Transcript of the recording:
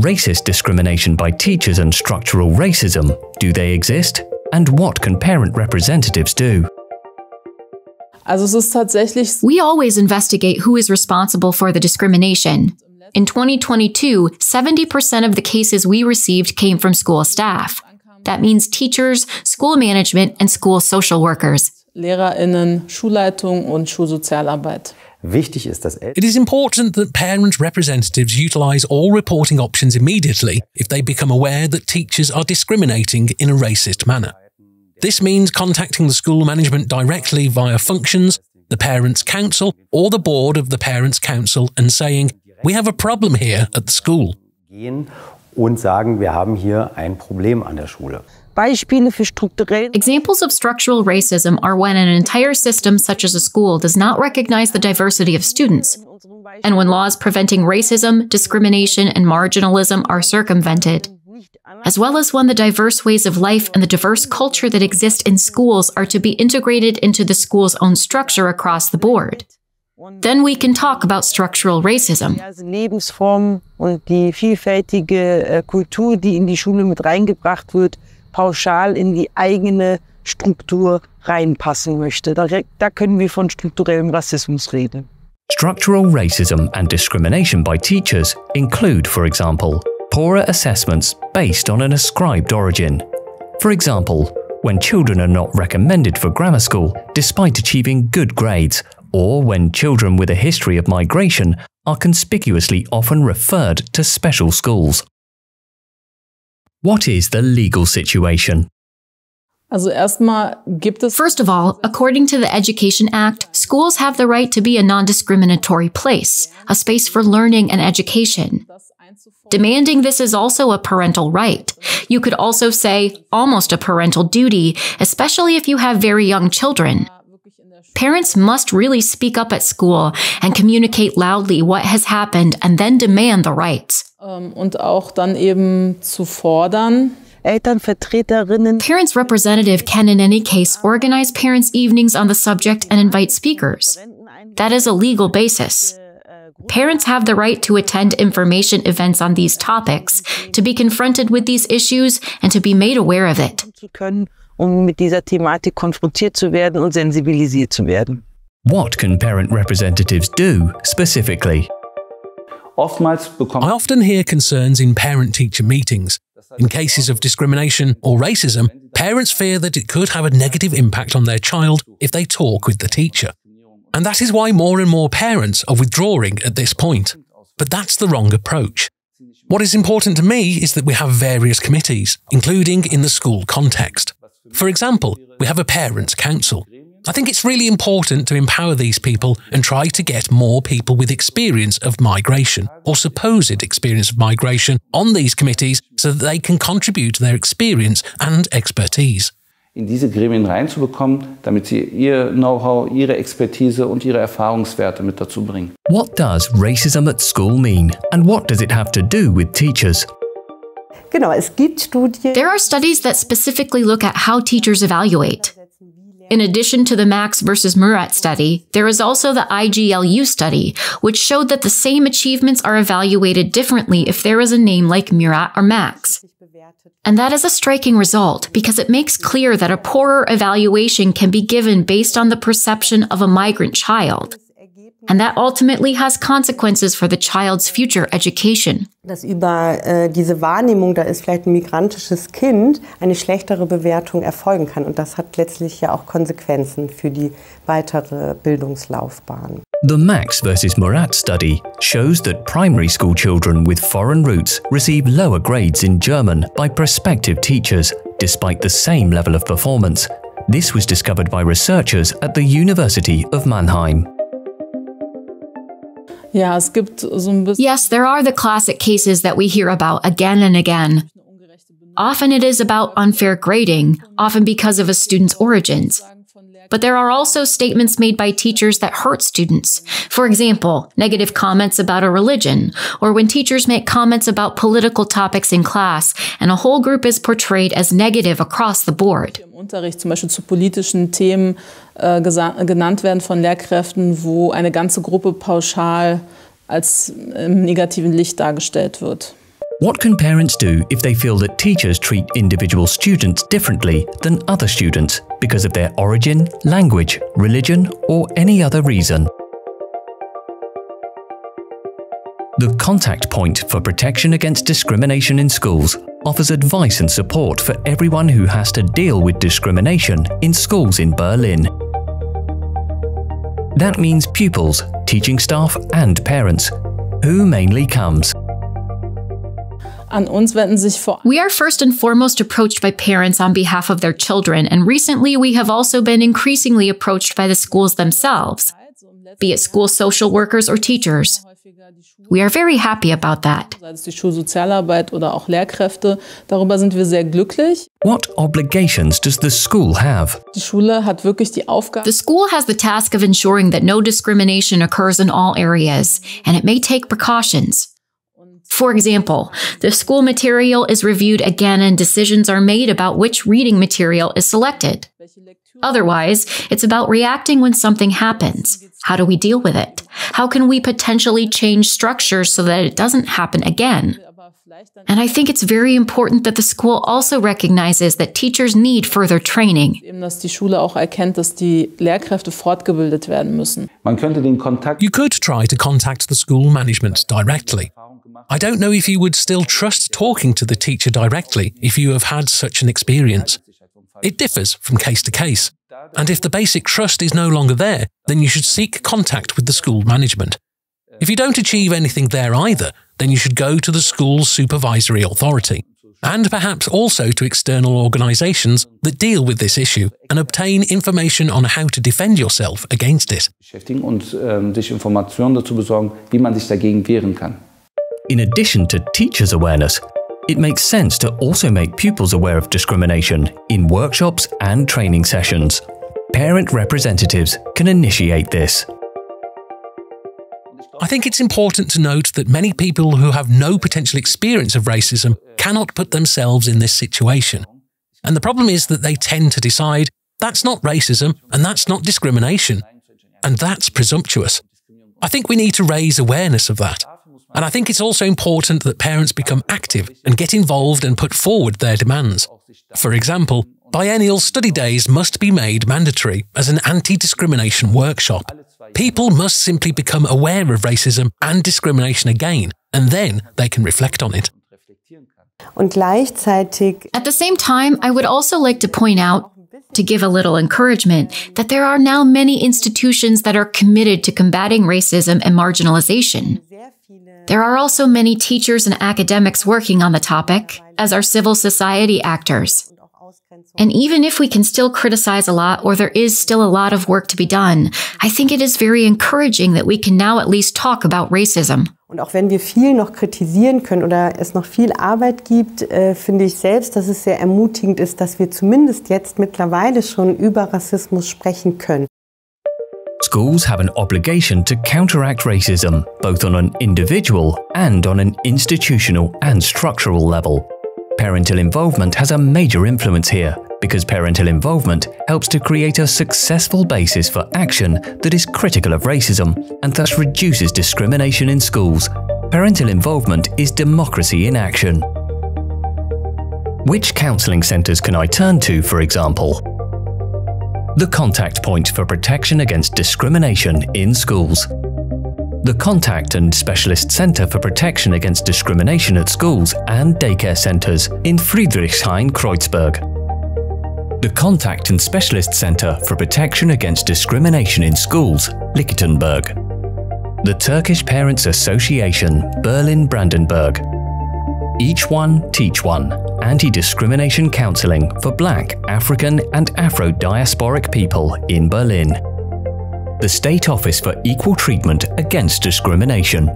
Racist discrimination by teachers and structural racism, do they exist? And what can parent representatives do? We always investigate who is responsible for the discrimination. In 2022, 70% of the cases we received came from school staff. That means teachers, school management, and school social workers. LehrerInnen, Schulleitung und Schulsozialarbeit. It is important that parent representatives utilise all reporting options immediately if they become aware that teachers are discriminating in a racist manner. This means contacting the school management directly via functions, the Parents' Council, or the board of the Parents' Council and saying, "We have a problem here at the school." Und sagen, wir haben hier ein Problem an der Schule. Examples of structural racism are when an entire system, such as a school, does not recognize the diversity of students, and when laws preventing racism, discrimination, and marginalism are circumvented, as well as when the diverse ways of life and the diverse culture that exist in schools are to be integrated into the school's own structure across the board. Then we can talk about structural racism. Lebensformen und die vielfältige Kultur, die in die Schule mit reingebracht wird, pauschal in die eigene Struktur reinpassen möchte. Da können wir von strukturellem Rassismus reden. Structural racism and discrimination by teachers include, for example, poorer assessments based on an ascribed origin. For example, when children are not recommended for grammar school despite achieving good grades, or when children with a history of migration are conspicuously often referred to special schools. What is the legal situation? First of all, according to the Education Act, schools have the right to be a non-discriminatory place, a space for learning and education. Demanding this is also a parental right. You could also say almost a parental duty, especially if you have very young children. Parents must really speak up at school and communicate loudly what has happened and then demand the rights. Und auch dann eben zu fordern. Parents' representative can in any case organize parents' evenings on the subject and invite speakers. That is a legal basis. Parents have the right to attend information events on these topics, to be confronted with these issues, and to be made aware of it. Mit dieser Thematik konfrontiert zu werden und sensibilisiert zu werden. What can parent representatives do specifically? I often hear concerns in parent-teacher meetings. In cases of discrimination or racism, parents fear that it could have a negative impact on their child if they talk with the teacher. And that is why more and more parents are withdrawing at this point. But that's the wrong approach. What is important to me is that we have various committees, including in the school context. For example, we have a Parents' Council. I think it's really important to empower these people and try to get more people with experience of migration or supposed experience of migration on these committees so that they can contribute their experience and expertise. In diese Gremien reinzubekommen, damit sie ihr Know-how, ihre Expertise und ihre Erfahrungswerte mit dazu bringen. What does racism at school mean, and what does it have to do with teachers? There are studies that specifically look at how teachers evaluate. In addition to the Max versus Murat study, there is also the IGLU study, which showed that the same achievements are evaluated differently if there is a name like Murat or Max. And that is a striking result because it makes clear that a poorer evaluation can be given based on the perception of a migrant child. And that ultimately has consequences for the child's future education. Dass über diese Wahrnehmung, da ist vielleicht ein migrantisches Kind, eine schlechtere Bewertung erfolgen kann. Und das hat letztlich ja auch Konsequenzen für die weitere Bildungslaufbahn. The Max versus Murat study shows that primary school children with foreign roots receive lower grades in German by prospective teachers, despite the same level of performance. This was discovered by researchers at the University of Mannheim. Yes, there are the classic cases that we hear about again and again. Often it is about unfair grading, often because of a student's origins. But there are also statements made by teachers that hurt students. For example, negative comments about a religion, or when teachers make comments about political topics in class, and a whole group is portrayed as negative across the board. Im Unterricht zum Beispiel zu politischen Themen genannt werden von Lehrkräften, wo eine ganze Gruppe pauschal als im negativen Licht dargestellt wird. What can parents do if they feel that teachers treat individual students differently than other students because of their origin, language, religion, or any other reason? The Contact Point for Protection Against Discrimination in Schools offers advice and support for everyone who has to deal with discrimination in schools in Berlin. That means pupils, teaching staff, and parents. Who mainly comes? We are first and foremost approached by parents on behalf of their children, and recently we have also been increasingly approached by the schools themselves, be it school social workers or teachers. We are very happy about that. What obligations does the school have? The school has the task of ensuring that no discrimination occurs in all areas, and it may take precautions. For example, the school material is reviewed again and decisions are made about which reading material is selected. Otherwise, it's about reacting when something happens. How do we deal with it? How can we potentially change structures so that it doesn't happen again? And I think it's very important that the school also recognizes that teachers need further training. You could try to contact the school management directly. I don't know if you would still trust talking to the teacher directly if you have had such an experience. It differs from case to case, and if the basic trust is no longer there, then you should seek contact with the school management. If you don't achieve anything there either, then you should go to the school's supervisory authority, and perhaps also to external organisations that deal with this issue and obtain information on how to defend yourself against it. In addition to teachers' awareness, it makes sense to also make pupils aware of discrimination in workshops and training sessions. Parent representatives can initiate this. I think it's important to note that many people who have no potential experience of racism cannot put themselves in this situation. And the problem is that they tend to decide, that's not racism and that's not discrimination. And that's presumptuous. I think we need to raise awareness of that. And I think it's also important that parents become active and get involved and put forward their demands. For example, biennial study days must be made mandatory as an anti-discrimination workshop. People must simply become aware of racism and discrimination again, and then they can reflect on it. At the same time, I would also like to point out, to give a little encouragement, that there are now many institutions that are committed to combating racism and marginalization. There are also many teachers and academics working on the topic, as are civil society actors. And even if we can still criticize a lot, or there is still a lot of work to be done, I think it is very encouraging that we can now at least talk about racism. Und auch wenn wir viel noch kritisieren können oder es noch viel Arbeit gibt, finde ich selbst, dass es sehr ermutigend ist, dass wir zumindest jetzt mittlerweile schon über Rassismus sprechen können. Schools have an obligation to counteract racism, both on an individual and on an institutional and structural level. Parental involvement has a major influence here, because parental involvement helps to create a successful basis for action that is critical of racism and thus reduces discrimination in schools. Parental involvement is democracy in action. Which counselling centres can I turn to, for example? The Contact Point for Protection Against Discrimination in Schools. The Contact and Specialist Centre for Protection Against Discrimination at Schools and Daycare Centres in Friedrichshain-Kreuzberg. The Contact and Specialist Centre for Protection Against Discrimination in Schools, Lichtenberg. The Turkish Parents Association, Berlin-Brandenburg. Each One, Teach One, anti-discrimination counselling for Black, African and Afro-diasporic people in Berlin. The State Office for Equal Treatment Against Discrimination.